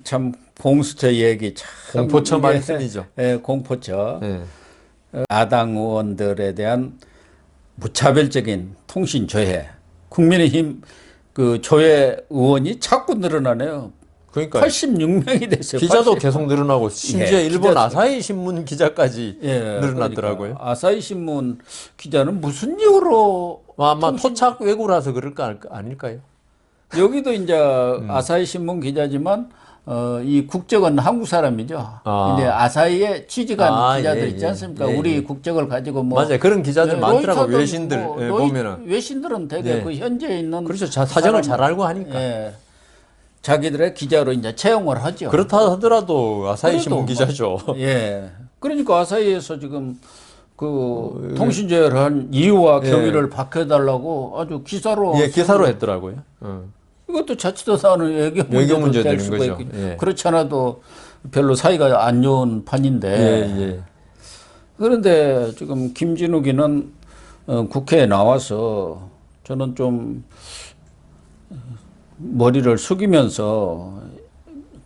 참 공수처 얘기 참 공포처 이게, 말씀이죠. 공포처 예. 야당 의원들에 대한 무차별적인 통신 조회. 국민의힘 그 조회 의원이 자꾸 늘어나네요. 그러니까 86명이 됐어요. 기자도 80. 계속 늘어나고 심지어 예, 일본 기자도. 아사히 신문 기자까지 예, 늘어났더라고요. 그러니까 아사히 신문 기자는 무슨 이유로 아마 토착 왜구라서 그럴까 아닐까요? 여기도 이제 아사히 신문 기자지만 이 국적은 한국 사람이죠. 아. 이제 아사히에 취직한 아, 기자들 예, 있지 예. 않습니까? 예, 우리 예. 국적을 가지고 뭐 맞아요. 그런 기자들 많더라고 로이터든 외신들 뭐 예, 보면은. 외신들은 되게 네. 그 현지에 있는 그렇죠. 사정을 사람을, 잘 알고 하니까. 예, 자기들의 기자로 이제 채용을 하죠. 그렇다 하더라도 아사히 그래도 신문 뭐, 기자죠. 예. 그러니까 아사히에서 지금 그 통신조회를 한 이유와 예. 경위를 밝혀달라고 아주 기사로 예, 기사로 했더라고요. 이것도 자칫도사는 외교 외교 문제도 문제 될 되는 수가 거죠. 있고 예. 그렇지 않아도 별로 사이가 안 좋은 판인데 예. 그런데 지금 김진욱이는 국회에 나와서 저는 좀 머리를 숙이면서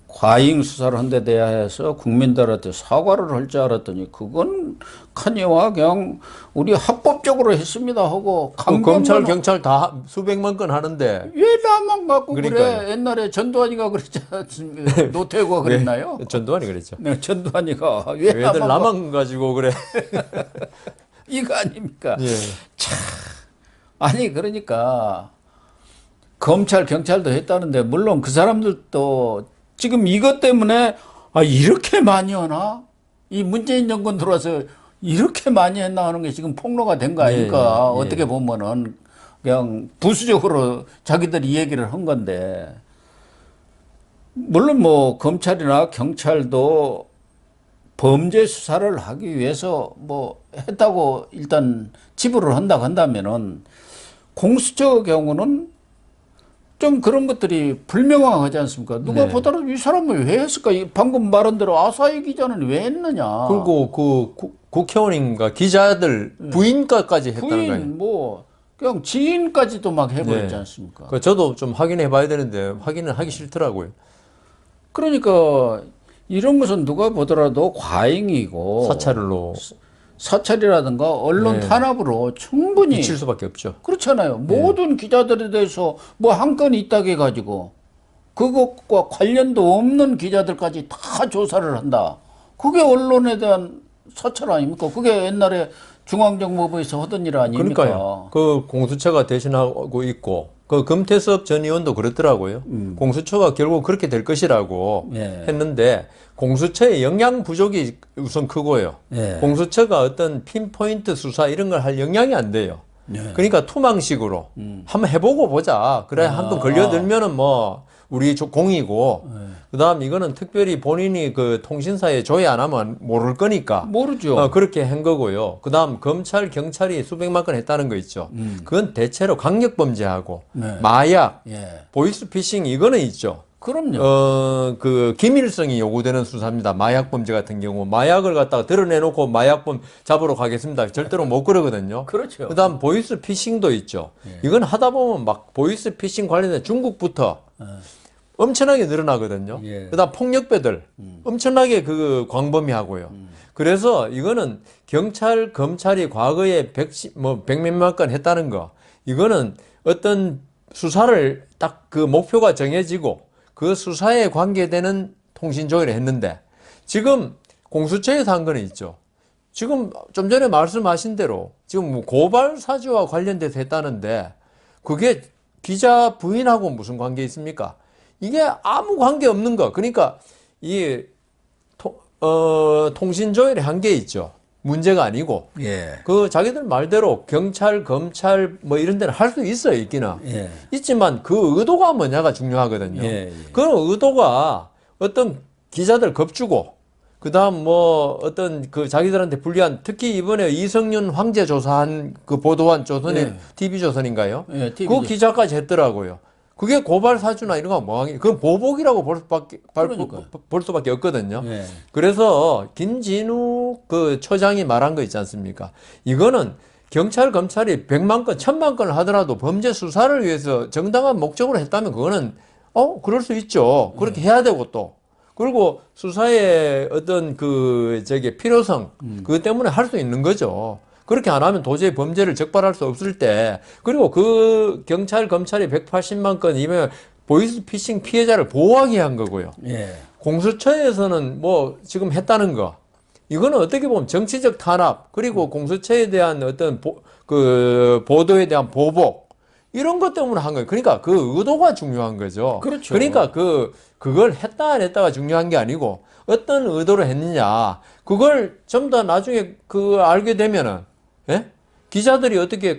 과잉 수사를 한 데 대해서 국민들한테 사과를 할 줄 알았더니 그건 카니와 그냥 우리 합법적으로 했습니다 하고 검찰 경찰 다 수백만 건 하는데 왜 나만 갖고 그러니까요. 그래? 옛날에 전두환이가 그랬지 않습니까? 노태우가 그랬나요? 전두환이 그랬죠. 네, 전두환이가 왜 왜들 나만 나만 가지고 그래? 이거 아닙니까? 예. 아니 그러니까 검찰 경찰도 했다는데 물론 그 사람들도 지금 이것 때문에 아 이렇게 많이 하나? 이 문재인 정권 들어와서 이렇게 많이 했나 하는 게 지금 폭로가 된 거 아닙니까? 예. 어떻게 보면은 그냥 부수적으로 자기들이 얘기를 한 건데 물론 뭐 검찰이나 경찰도 범죄 수사를 하기 위해서 뭐 했다고 일단 치부를 한다고 한다면은 공수처 경우는 좀 그런 것들이 불명확하지 않습니까? 누가 네. 보더라도 이 사람을 왜 했을까? 방금 말한 대로 아사히 기자는 왜 했느냐? 그리고 국회의원인가 기자들 부인까지 했다는 거예요. 부인 뭐 그냥 지인까지도 막 해버렸지 네. 않습니까? 저도 좀 확인해 봐야 되는데 확인을 하기 싫더라고요. 그러니까 이런 것은 누가 보더라도 과잉이고 사찰로 사찰이라든가 언론 네. 탄압으로 충분히 미칠 수밖에 없죠. 그렇잖아요. 모든 기자들에 대해서 뭐 한 건이 있다고 해가지고 그것과 관련도 없는 기자들까지 다 조사를 한다. 그게 언론에 대한 사찰 아닙니까? 그게 옛날에 중앙정보부에서 하던 일 아닙니까? 그러니까요. 그 공수처가 대신하고 있고 그 금태섭 전 의원도 그렇더라고요. 공수처가 결국 그렇게 될 것이라고 예. 했는데 공수처의 역량 부족이 우선 크고요. 예. 공수처가 어떤 핀포인트 수사 이런 걸 할 역량이 안 돼요. 예. 그러니까 투망식으로 한번 해보고 보자. 그래 한번 걸려들면은 뭐 우리 공이고 그다음 이거는 특별히 본인이 그 통신사에 조회 안 하면 모를 거니까 모르죠. 그렇게 한 거고요. 그다음 검찰 경찰이 수백만 건 했다는 거 있죠. 그건 대체로 강력 범죄하고 네. 마약, 예. 보이스피싱 이거는 있죠. 그럼요. 그 기밀성이 요구되는 수사입니다. 마약 범죄 같은 경우 마약을 갖다가 드러내놓고 마약범 잡으러 가겠습니다. 절대로 못 그러거든요. 그렇죠. 그다음 보이스 피싱도 있죠. 이건 하다 보면 막 보이스 피싱 관련된 중국부터 엄청나게 늘어나거든요. 예. 그다음 폭력배들 엄청나게 그 광범위 하고요. 그래서 이거는 경찰 검찰이 과거에 100몇만 건 했다는 거 이거는 어떤 수사를 딱 그 목표가 정해지고 그 수사에 관계되는 통신 조회를 했는데 지금 공수처에서 한 거는 있죠. 지금 좀 전에 말씀하신 대로 지금 뭐 고발 사주와 관련돼서 했다는데 그게 기자 부인하고 무슨 관계 있습니까? 이게 아무 관계 없는 거. 그러니까 이 통신 조회를 한 게 있죠. 문제가 아니고 예. 그 자기들 말대로 경찰, 검찰 뭐 이런 데는 할 수 있어요, 있기는. 예. 있지만 그 의도가 뭐냐가 중요하거든요. 예, 예. 그 의도가 어떤 기자들 겁주고 그다음 뭐 어떤 그 자기들한테 불리한 특히 이번에 이성윤 황제 조사한 그 보도한 조선의 예. TV조선인가요? 예, 그 TV조선. 기자까지 했더라고요. 그게 고발 사주나 이런 거 뭐하기 그건 보복이라고 그러니까요. 볼 수밖에 없거든요. 예. 그래서 김진욱 그 처장이 말한 거 있지 않습니까? 이거는 경찰 검찰이 100만 건, 1000만 건을 하더라도 범죄 수사를 위해서 정당한 목적으로 했다면 그거는 그럴 수 있죠. 그렇게 해야 되고 또 그리고 수사의 어떤 필요성, 그것 때문에 할 수 있는 거죠. 그렇게 안 하면 도저히 범죄를 적발할 수 없을 때, 그리고 그 경찰, 검찰이 180만 건이면 보이스피싱 피해자를 보호하게 한 거고요. 예. 공수처에서는 뭐 지금 했다는 거, 이거는 어떻게 보면 정치적 탄압, 그리고 공수처에 대한 어떤 보도에 대한 보복, 이런 것 때문에 한 거예요. 그러니까 그 의도가 중요한 거죠. 그렇죠. 그러니까 그걸 했다 안 했다가 중요한 게 아니고 어떤 의도로 했느냐. 그걸 좀 더 나중에 알게 되면은, 예? 기자들이 어떻게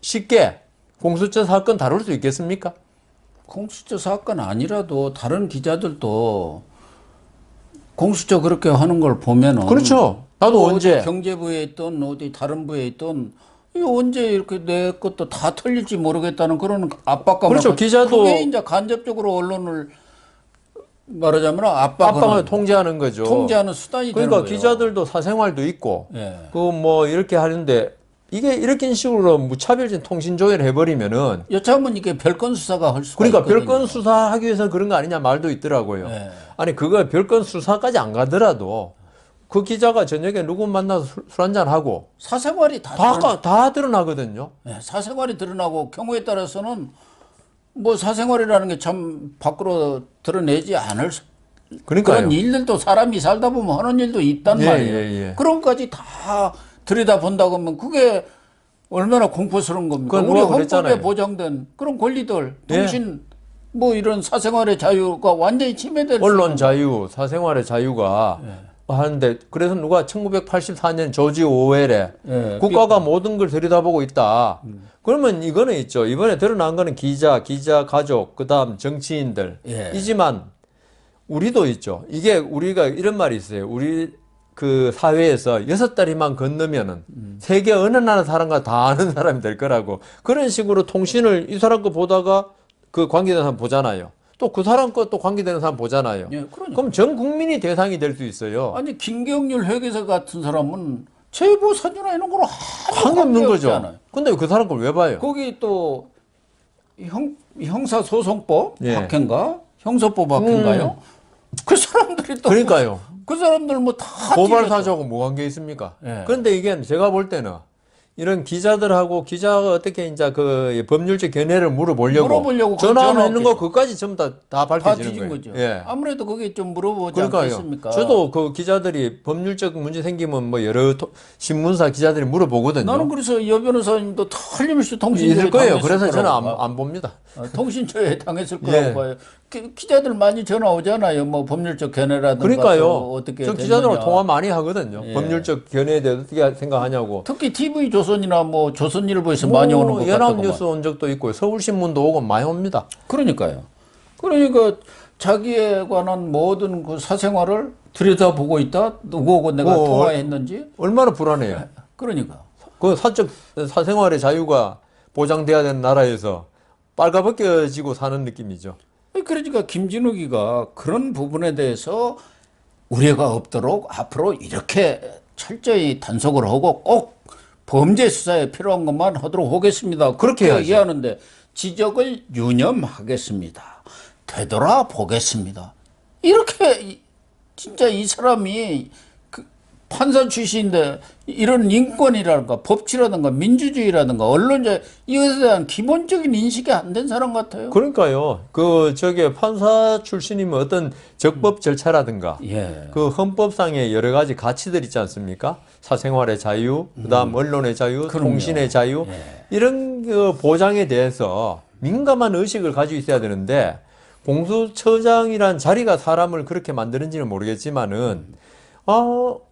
쉽게 공수처 사건 다룰 수 있겠습니까? 공수처 사건 아니라도 다른 기자들도 공수처 그렇게 하는 걸 보면은 그렇죠. 나도 어디 언제. 경제부에 있던 어디 다른 부에 있던 이거 언제 이렇게 내 것도 다 털릴지 모르겠다는 그런 압박감을 그렇죠. 기자도 그게 이제 간접적으로 언론을 말하자면 압박을 통제하는 거죠. 통제하는 수단이 되는 그러니까 거예요. 기자들도 사생활도 있고, 예. 이렇게 하는데, 이게 이렇게 식으로 무차별적인 통신 조회를 해버리면은, 여차하면 이게 별건 수사가 할 수가 그러니까 있거든요. 별건 수사하기 위해서 그런 거 아니냐 말도 있더라고요. 예. 아니, 그거 별건 수사까지 안 가더라도, 그 기자가 저녁에 누구 만나서 술 한잔 하고, 사생활이 다 드러나거든요. 예, 사생활이 드러나고 경우에 따라서는 뭐 사생활이라는 게 참 밖으로 드러내지 않을 그러니까요. 그런 일들도 사람이 살다 보면 하는 일도 있단 예, 말이에요. 예. 그런 것까지 다 들여다본다고 하면 그게 얼마나 공포스러운 겁니까? 그건 우리 누가 헌법에 그랬잖아요. 보장된 그런 권리들, 예. 통신 뭐 이런 사생활의 자유가 완전히 침해될 수 언론 있는 자유, 사생활의 자유가 하는데, 그래서 누가 1984년 조지 오웰에 예, 국가가 모든 걸 들여다보고 있다. 그러면 이거는 있죠. 이번에 드러난 거는 기자 가족, 그 다음 정치인들. 예. 이지만 우리도 있죠. 이게 우리가 이런 말이 있어요. 우리 그 사회에서 6다리만 건너면은 세계 어느 나라 사람과 다 아는 사람이 될 거라고. 그런 식으로 통신을 이 사람 거 보다가 그 관계되는 사람 보잖아요. 또 그 사람 거 또 관계되는 사람 보잖아요. 예, 그러니까. 그럼 전 국민이 대상이 될 수 있어요. 아니 김경률 회계사 같은 사람은 제보 사주나 이런 거로 관계없는 거죠. 않아요. 근데 그 사람 걸 왜 봐요? 거기 또 형사소송법 예. 학회인가 형사법 학회인가요? 그 사람들이 또 그러니까요. 그 사람들 뭐 다 고발 사주하고 뭐 관계 있습니까? 예. 그런데 이게 제가 볼 때는 이런 기자들하고 기자가 어떻게 이제 그 법률적 견해를 물어보려고 전화하는 거 그것까지 전부 다 밝혀지는 뒤진 거예요. 거죠. 예. 아무래도 거기 좀 물어보지 그러니까요. 않겠습니까? 저도 그 기자들이 법률적 문제 생기면 뭐 여러 신문사 기자들이 물어보거든요. 나는 그래서 여 변호사님도 틀림없이 통신처에 있을 거예요. 당했을 그래서 저는 거라고 안 봅니다. 통신처에 당했을 거라고 예. 봐요. 기자들 많이 전화 오잖아요. 뭐 법률적 견해라든가 그러니까요. 또 어떻게 저 된 기자들하고 거냐. 통화 많이 하거든요. 예. 법률적 견해에 대해서 어떻게 생각하냐고. 특히 TV 조선이나 뭐 조선일보에서 많이 오는 것 같다고. 연합뉴스 온 적도 있고 서울신문도 오고 많이 옵니다. 그러니까요. 그러니까 자기에 관한 모든 그 사생활을 들여다보고 있다. 누구하고 내가 통화했는지. 얼마나 불안해요. 그러니까. 그 사적 사생활의 자유가 보장돼야 되는 나라에서 빨가벗겨지고 사는 느낌이죠. 그러니까 김진욱이가 그런 부분에 대해서 우려가 없도록 앞으로 이렇게 철저히 단속을 하고 꼭 범죄 수사에 필요한 것만 하도록 하겠습니다. 그렇게 그렇게 해야죠. 얘기하는데 지적을 유념하겠습니다. 되돌아보겠습니다. 이렇게 진짜 이 사람이 그 판사 출신인데 이런 인권이라든가 법치라든가 민주주의라든가 언론자 이것에 대한 기본적인 인식이 안 된 사람 같아요. 그러니까요. 판사 출신이면 어떤 적법 절차라든가 예. 그 헌법상의 여러 가지 가치들 있지 않습니까? 사생활의 자유, 그다음 언론의 자유, 그럼요. 통신의 자유 예. 이런 그 보장에 대해서 민감한 의식을 가지고 있어야 되는데 공수처장이란 자리가 사람을 그렇게 만드는지는 모르겠지만은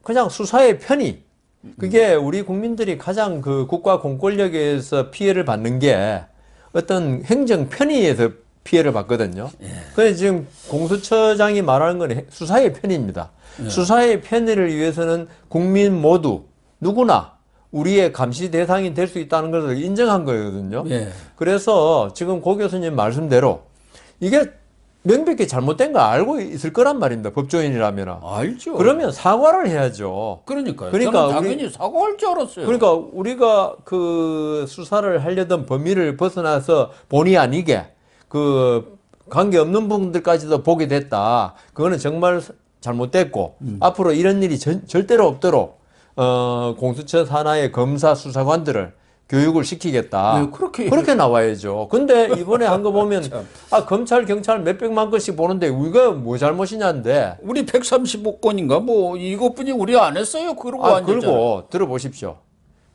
그냥 수사의 편의 그게 우리 국민들이 가장 그 국가 공권력에서 피해를 받는 게 어떤 행정 편의에서 피해를 받거든요. 그래서 지금 공수처장이 말하는 건 수사의 편의입니다. 수사의 편의를 위해서는 국민 모두 누구나 우리의 감시 대상이 될 수 있다는 것을 인정한 거거든요. 예. 그래서 지금 고 교수님 말씀대로 이게 명백히 잘못된 거 알고 있을 거란 말입니다. 법조인이라면. 알죠. 그러면 사과를 해야죠. 그러니까요. 그러니까 저는 당연히 사과할 줄 알았어요. 그러니까 우리가 그 수사를 하려던 범위를 벗어나서 본의 아니게 그 관계 없는 분들까지도 보게 됐다. 그거는 정말 잘못됐고 앞으로 이런 일이 절대로 없도록 공수처 산하의 검사 수사관들을 교육을 시키겠다. 네, 그렇게 나와야죠. 근데 이번에 한 거 보면 검찰 경찰 몇백만 건씩 보는데 우리가 뭐 잘못이냐는데 우리 135건인가 뭐 이것뿐이 우리 안 했어요. 그러고 앉았잖아요. 그리고 들어보십시오.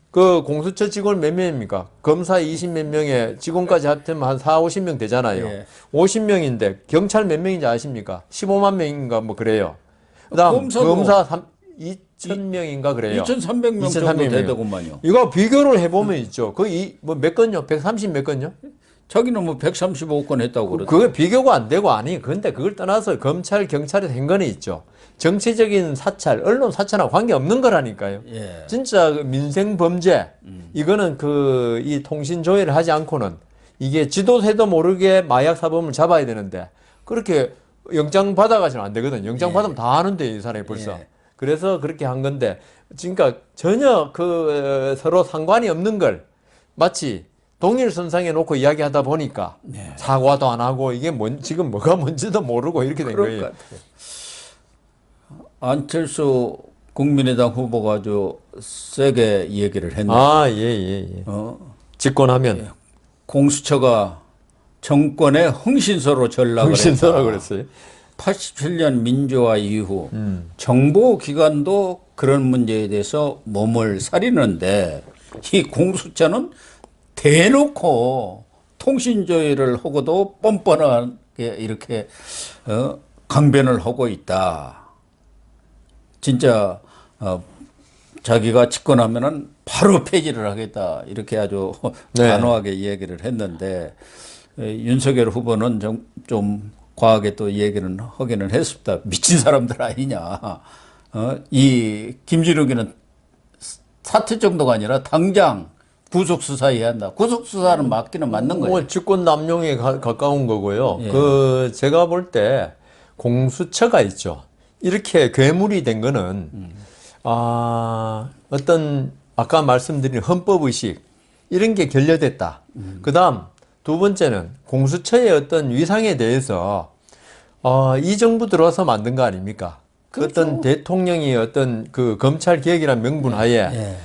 그 공수처 직원 몇 명입니까? 검사 20 몇 명에 직원까지 합치면 한 4, 50명 되잖아요. 예. 50명인데 경찰 몇 명인지 아십니까? 15만 명인가 뭐 그래요. 그다음 검사 2,000명인가 그래요. 2,300명 정도 2,300 명. 되더구만요. 이거 비교를 해보면 있죠. 그뭐몇 건요? 130 몇 건요? 자기는 뭐 135건 했다고 그러더라고요. 그게 비교가 안 되고 아니. 근데 그걸 떠나서 검찰, 경찰이 한 거는 있죠. 정치적인 사찰, 언론 사찰하고 관계 없는 거라니까요. 예. 진짜 민생 범죄, 이거는 이 통신 조회를 하지 않고는 이게 지도새도 모르게 마약 사범을 잡아야 되는데 그렇게 영장 받아가지는 안 되거든. 영장 받으면 다 아는데 이 사람이 벌써. 예. 그래서 그렇게 한 건데, 그러니까 전혀 서로 상관이 없는 걸 마치 동일선상에 놓고 이야기하다 보니까 사과도 안 하고 이게 지금 뭐가 뭔지도 모르고 이렇게 된 그럴 거예요. 것 같아요. 안철수 국민의당 후보가 아주 세게 얘기를 했네. 예. 집권하면 공수처가 정권의 흥신소로 전락을 정신서라고 했다. 그랬어요. 87년 민주화 이후 정보기관도 그런 문제에 대해서 몸을 사리는데 이 공수처는 대놓고 통신조회를 하고도 뻔뻔하게 이렇게 강변을 하고 있다. 진짜 자기가 집권하면은 바로 폐지를 하겠다. 이렇게 아주 네. 단호하게 얘기를 했는데 윤석열 후보는 좀 과하게 또 얘기는 하기는 했습니다. 미친 사람들 아니냐. 이 김진욱이는 사퇴 정도가 아니라 당장 구속 수사해야 한다. 구속 수사는 맞기는 맞는 거예요. 뭐 직권 남용에 가까운 거고요. 예. 제가 볼 때 공수처가 있죠. 이렇게 괴물이 된 거는 어떤 아까 말씀드린 헌법 의식 이런 게 결여됐다. 그다음 두 번째는 공수처의 어떤 위상에 대해서 이 정부 들어와서 만든 거 아닙니까? 그렇죠. 어떤 대통령이 어떤 그 검찰 개혁이라는 명분 하에 예.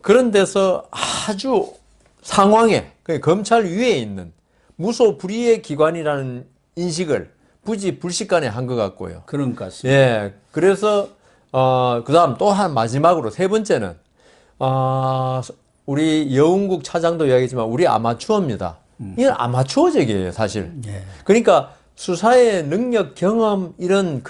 그런 데서 아주 상황에 검찰 위에 있는 무소불위의 기관이라는 인식을 부지불식간에 한 것 같고요. 그런 것 같습니다. 예, 그래서 그다음 또 한 마지막으로 세 번째는 우리 여운국 차장도 이야기했지만 우리 아마추어입니다. 이건 아마추어적이에요, 사실. 예. 그러니까 수사의 능력, 경험 이런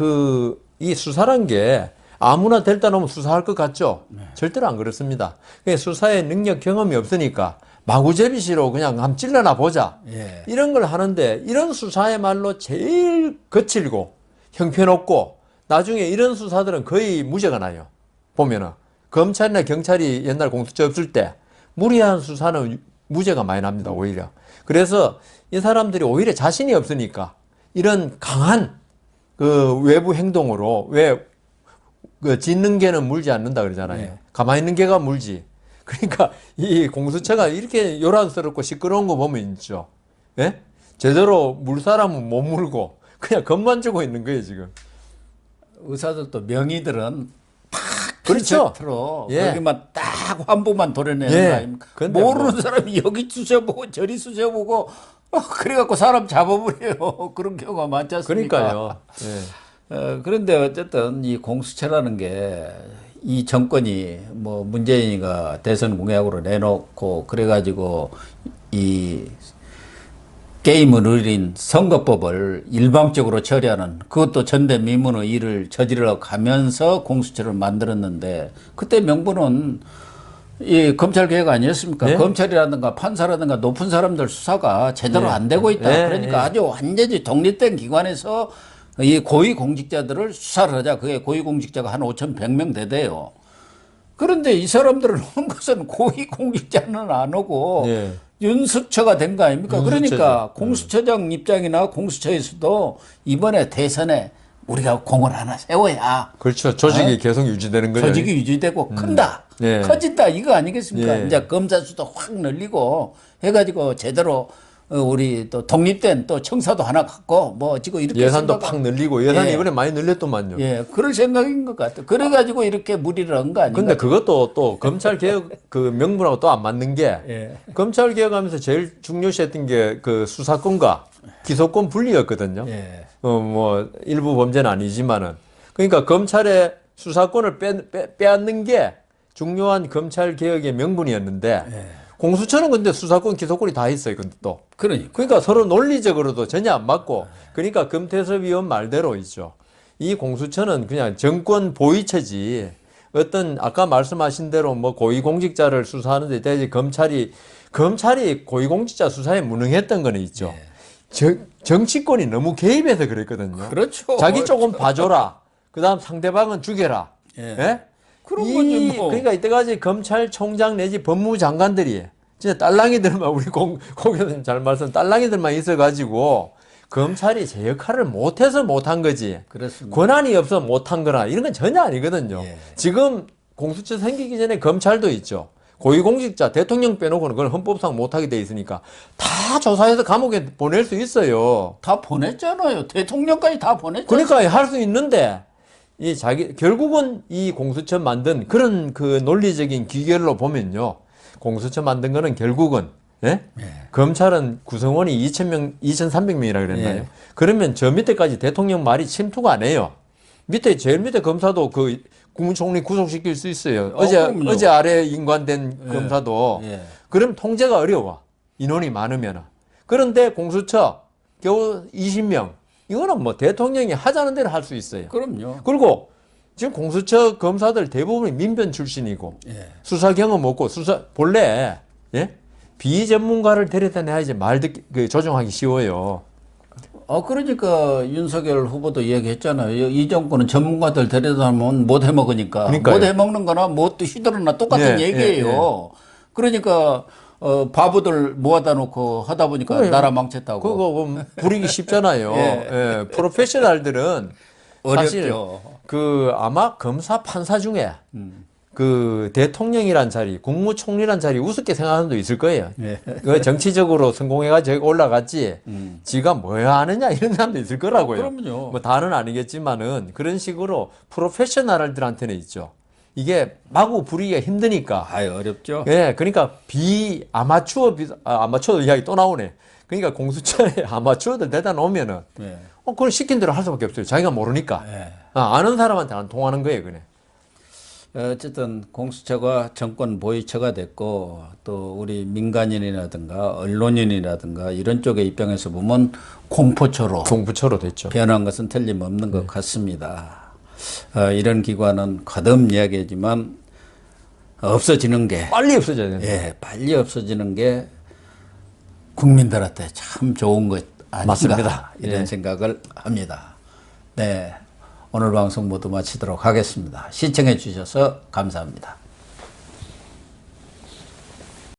이 수사란 게 아무나 될다 놓으면 수사할 것 같죠? 절대로 안 그렇습니다. 수사의 능력, 경험이 없으니까 마구잡이시로 그냥 한번 찔러나 보자. 예. 이런 걸 하는데 이런 수사야말로 제일 거칠고 형편없고 나중에 이런 수사들은 거의 무죄가 나요. 보면은 검찰이나 경찰이 옛날 공수처 없을 때 무리한 수사는 무죄가 많이 납니다. 오히려. 그래서 이 사람들이 오히려 자신이 없으니까 이런 강한 외부 행동으로 짖는 개는 물지 않는다 그러잖아요. 네. 가만히 있는 개가 물지. 그러니까 이 공수처가 이렇게 요란스럽고 시끄러운 거 보면 있죠. 예? 제대로 물 사람은 못 물고 그냥 겁만 주고 있는 거예요, 지금. 의사들도 명의들은 탁 그렇죠. 핀세트로 예. 거기만 딱 환부만 도려내는 예. 거 아닙니까? 근데 모르는 사람이 여기 쑤셔보고 저리 쑤셔보고 그래갖고 사람 잡아버려요. 그런 경우가 많지 않습니까? 그러니까요. 예. 그런데 어쨌든 이 공수처라는 게 이 정권이 뭐 문재인이가 대선 공약으로 내놓고 그래가지고 이 게임을 누린 선거법을 일방적으로 처리하는 그것도 전대미문의 일을 저지르러 가면서 공수처를 만들었는데 그때 명분은 이 검찰 개혁 아니었습니까? 네? 검찰이라든가 판사라든가 높은 사람들 수사가 제대로 안 되고 있다. 네, 그러니까 네. 아주 완전히 독립된 기관에서 이 고위공직자들을 수사를 하자. 그게 고위공직자가 한 5,100명 되대요. 그런데 이 사람들은 한 것은 고위공직자는 안 오고 예. 윤수처가 된 거 아닙니까? 윤수처죠. 그러니까 공수처장 입장이나 공수처에서도 이번에 대선에 우리가 공을 하나 세워야 그렇죠. 조직이 계속 유지되는 거죠. 조직이 유지되고 큰다. 예. 커진다. 이거 아니겠습니까? 예. 이제 검사 수도 확 늘리고 해가지고 제대로 우리 또 독립된 또 청사도 하나 갖고 뭐 지금 이렇게 예산도 팍 늘리고 예산이 예. 이번에 많이 늘렸더만요. 예, 그럴 생각인 것 같아. 그래가지고 이렇게 무리를 한 거 아닌가? 근데 그것도 또 검찰 개혁 그 명분하고 또 안 맞는 게 예. 검찰 개혁하면서 제일 중요시했던 게 그 수사권과 기소권 분리였거든요. 예. 뭐 일부 범죄는 아니지만은 그러니까 검찰의 수사권을 빼앗는 게 중요한 검찰 개혁의 명분이었는데 예. 공수처는 근데 수사권, 기소권이 다 있어요. 근데 또 그러니까 서로 논리적으로도 전혀 안 맞고 그러니까 금태섭 의원 말대로 있죠. 이 공수처는 그냥 정권 보위처지 어떤 아까 말씀하신 대로 뭐 고위공직자를 수사하는데 대체 검찰이 고위공직자 수사에 무능했던 거는 있죠. 정치권이 너무 개입해서 그랬거든요. 그렇죠. 자기 조금 봐줘라. 그다음 상대방은 죽여라. 예. 예? 그런 거지 뭐. 그러니까 이때까지 검찰총장 내지 법무장관들이 진짜 딸랑이들만 우리 공 교수님 잘 말씀 딸랑이들만 있어가지고 검찰이 제 역할을 못해서 못한 거지. 그렇습니다. 권한이 없어 못한 거나 이런 건 전혀 아니거든요. 예. 지금 공수처 생기기 전에 검찰도 있죠. 고위공직자 대통령 빼놓고는 그건 헌법상 못하게 돼 있으니까 다 조사해서 감옥에 보낼 수 있어요. 다 보냈잖아요. 대통령까지 다 보냈잖아요. 그러니까 할 수 있는데 결국은 이 공수처 만든 그런 그 논리적인 귀결로 보면요. 공수처 만든 거는 결국은 예? 검찰은 구성원이 2,000명, 2,300명이라 그랬나요? 예. 그러면 저 밑에까지 대통령 말이 침투가 안 해요. 제일 밑에 검사도 그 국무총리 구속시킬 수 있어요. 그럼요. 어제 아래 인관된 검사도. 예. 그럼 통제가 어려워. 인원이 많으면. 그런데 공수처 겨우 20명. 이거는 뭐 대통령이 하자는 대로 할 수 있어요. 그럼요. 그리고 지금 공수처 검사들 대부분이 민변 출신이고 예. 수사 경험 없고 본래 예? 비전문가를 데려다 내야지 조정하기 쉬워요. 그러니까 윤석열 후보도 얘기했잖아요. 이 정권은 전문가들 데려다면 못 해먹으니까. 그러니까요. 못 해먹는 거나 못 휘두르나 똑같은 예, 얘기예요. 그러니까 바보들 모아다 놓고 하다 보니까 그래요. 나라 망쳤다고. 그거 부리기 쉽잖아요. 예. 예, 프로페셔널들은 사실 어렵죠. 아마 검사 판사 중에 그 대통령이란 자리, 국무총리란 자리 우습게 생각하는 사람도 있을 거예요. 예. 그 정치적으로 성공해가지고 올라갔지, 지가 뭐야 하느냐 이런 사람도 있을 거라고요. 그럼요. 뭐 다는 아니겠지만은 그런 식으로 프로페셔널들한테는 있죠. 이게 마구 부리기가 힘드니까. 어렵죠. 예, 그러니까 아마추어 이야기 또 나오네. 그러니까 공수처에 아마추어들 대다 놓으면은, 예. 그걸 시킨 대로 할 수밖에 없어요. 자기가 모르니까. 예. 아는 사람한테 안 통하는 거예요, 그래. 어쨌든 공수처가 정권 보위처가 됐고 또 우리 민간인이라든가 언론인이라든가 이런 쪽의 입장에서 보면 공포처로 공부처로 됐죠. 변한 것은 틀림없는 것 같습니다. 이런 기관은 거듭 이야기하지만 없어지는 게 빨리 없어져야 된다. 예, 빨리 없어지는 게 국민들한테 참 좋은 것 아닌가 맞습니다. 이런 예. 생각을 합니다. 네, 오늘 방송 모두 마치도록 하겠습니다. 시청해 주셔서 감사합니다.